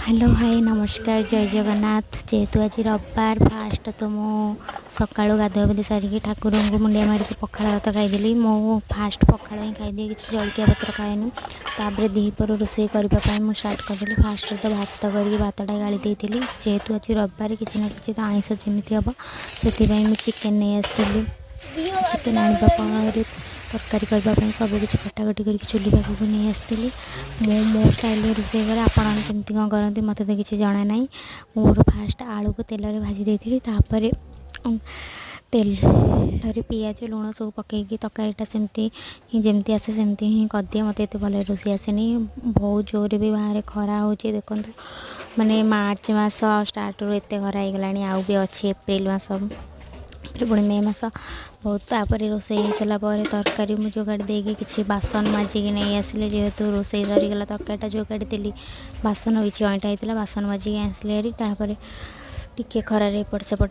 Hello hi नमस्कार जय जगन्नाथ। जेहेतु आज रविवार फास्ट तो मु सका गाधुआ पाधि सारिकी ठाकुर को मुंडिया मारिक पखाड़ भात खाईदेली। मो फास्ट पखाड़ ही खाईदे किसी जलखिया पत्र खाएनि। तापर दीपर रोषे करने मुझे स्टार्ट करदेली। फास्ट तो भात करके भातटा गाड़ी देती। जेहेतु आज रविवार किसी ना कि तो आइस जमी हम से चिकेन नहीं आसती। चिकेन आने तरकारी करने सब किसी कटाकटी करके चुली पाखक नहीं आसती। मो स्टाइल रोषे करें आपण केमती कौन करती मत तो किसी जना ना। मोर फास्ट आलू को तेल भाजी देती। तेल पिज लुण सब पकईकि तरकारीटा सेमती ही जमती आसे सेमती ही करदिए। मत ये भल रोषे आसेनी। बहुत जोर भी बाहर खरा हो देखु माने मार्च मास स्टार्ट रू एत खरा हो भी अच्छी एप्रिल मास पुणी मे मास बहुत तापर रोषे सारा तरकारी मुझे जोगाड़ी देगी किसी बासन माजिक नहीं आसिले। जेहेतु रोषे सरीगला तरकारीटा जोगाड़ी देली बासन किसी अईटा होता बासन माजिक आसिले। टिके खरार एपट सेपट